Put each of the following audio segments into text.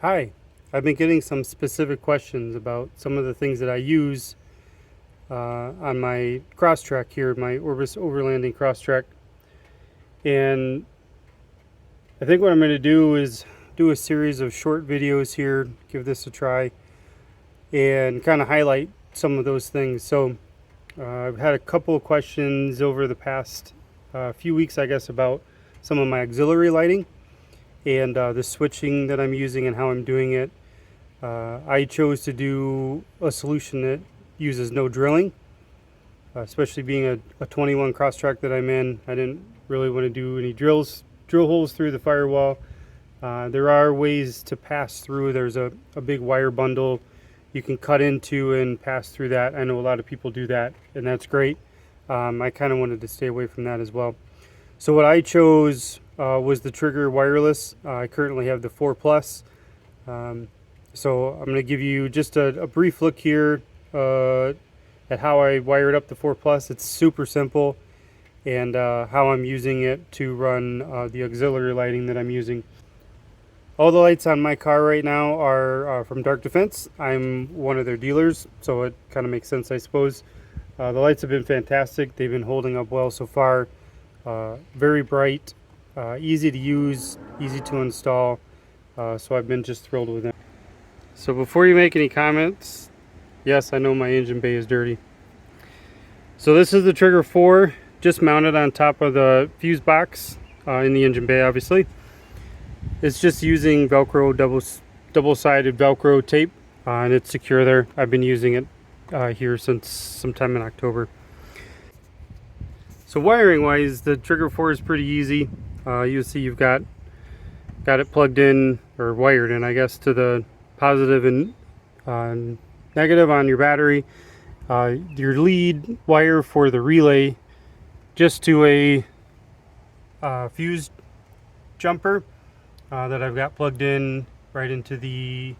Hi, I've been getting some specific questions about some of the things that I use on my Crosstrek here, my Orbis Overlanding Crosstrek. And I think what I'm going to do is do a series of short videos here, give this a try, and kind of highlight some of those things. So I've had a couple of questions over the past few weeks, I guess, about some of my auxiliary lighting and the switching that I'm using and how I'm doing it. I chose to do a solution that uses no drilling, especially being a 21 Crosstrek that I'm in. I didn't really want to do any drill holes through the firewall. There are ways to pass through. There's a big wire bundle you can cut into and pass through that. I know a lot of people do that, and that's great. I kind of wanted to stay away from that as well. So what I chose was the Trigger wireless. I currently have the 4 Plus. So I'm going to give you just a brief look here at how I wired up the 4 Plus. It's super simple, and how I'm using it to run the auxiliary lighting that I'm using. All the lights on my car right now are from Dark Defense. I'm one of their dealers, so it kind of makes sense, I suppose. The lights have been fantastic. They've been holding up well so far. Very bright, easy to use, easy to install, so I've been just thrilled with them. So before you make any comments, yes, I know my engine bay is dirty. So this is the Trigger 4, just mounted on top of the fuse box in the engine bay, obviously. It's just using Velcro, double-sided Velcro tape, and it's secure there. I've been using it here since sometime in October. So wiring wise, the Trigger 4 is pretty easy. You'll see you've got it plugged in, or wired in, I guess, to the positive and negative on your battery. Your lead wire for the relay just to a fuse jumper that I've got plugged in right into the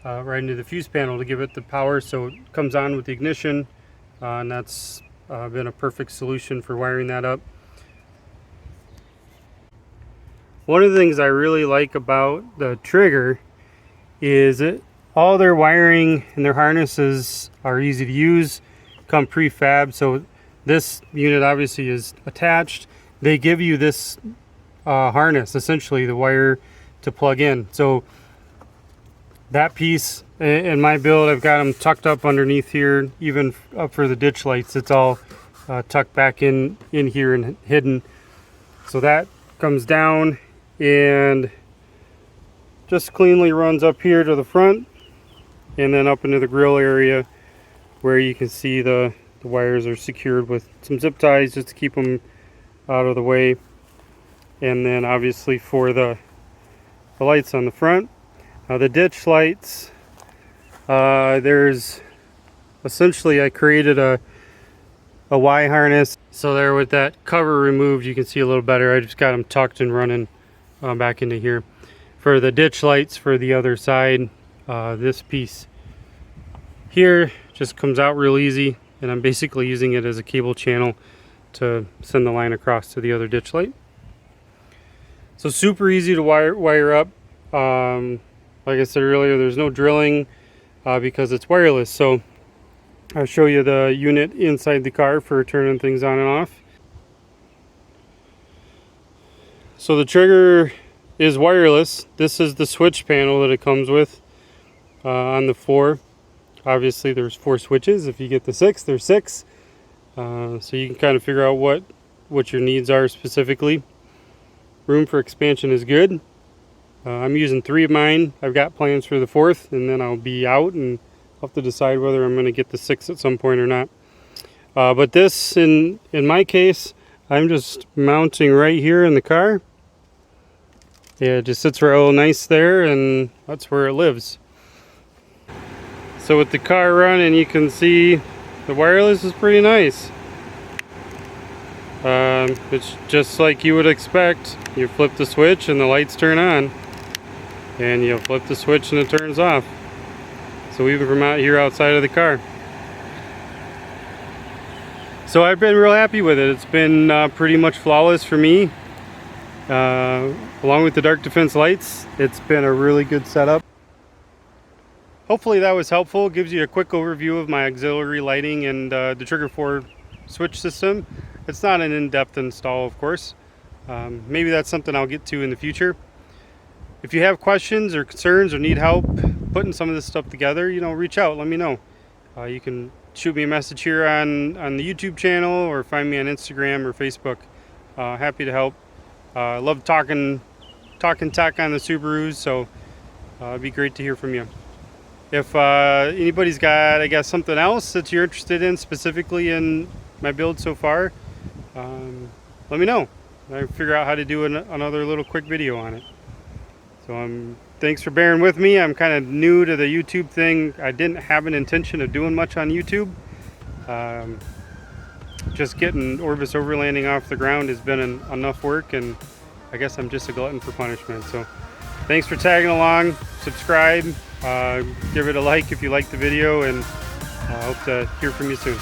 fuse panel to give it the power, so it comes on with the ignition, and that's been a perfect solution for wiring that up. One of the things I really like about the Trigger is all their wiring and their harnesses are easy to use, come prefab. So this unit obviously is attached. They give you this harness, essentially the wire to plug in. So that piece in my build, I've got them tucked up underneath here, even up for the ditch lights. It's all tucked back in here and hidden. So that comes down and just cleanly runs up here to the front and then up into the grill area, where you can see the wires are secured with some zip ties just to keep them out of the way. And then obviously for the lights on the front, the ditch lights, there's essentially, I created a Y harness, so there with that cover removed you can see a little better. I just got them tucked and running back into here. For the ditch lights for the other side, this piece here just comes out real easy, and I'm basically using it as a cable channel to send the line across to the other ditch light. So super easy to wire up. Like I said earlier, there's no drilling because it's wireless. So I'll show you the unit inside the car for turning things on and off. So the Trigger is wireless. This is the switch panel that it comes with on the 4. Obviously there's 4 switches. If you get the 6, there's 6. So you can kind of figure out what your needs are specifically. Room for expansion is good. I'm using 3 of mine. I've got plans for the 4th, and then I'll be out and I'll have to decide whether I'm going to get the 6th at some point or not. But this, in my case, I'm just mounting right here in the car. Yeah, it just sits real nice there, and that's where it lives. So with the car running, you can see the wireless is pretty nice. It's just like you would expect. You flip the switch and the lights turn on, and you flip the switch and it turns off. So even from out here outside of the car. So I've been real happy with it. It's been pretty much flawless for me. Along with the Dark Defense lights, it's been a really good setup. Hopefully that was helpful. It gives you a quick overview of my auxiliary lighting and the Trigger 4 switch system. It's not an in-depth install, of course. Maybe that's something I'll get to in the future. If you have questions or concerns or need help putting some of this stuff together, reach out, let me know. You can shoot me a message here on the YouTube channel or find me on Instagram or Facebook. Happy to help. Love talking tech on the Subarus, so it'd be great to hear from you. If anybody's got, I guess, something else that you're interested in specifically in my build so far, let me know. I figure out how to do another little quick video on it. So thanks for bearing with me. I'm kind of new to the YouTube thing. I didn't have an intention of doing much on YouTube. Just getting Orbis Overlanding off the ground has been enough work, and I guess I'm just a glutton for punishment. So thanks for tagging along. Subscribe, give it a like if you like the video, and I hope to hear from you soon.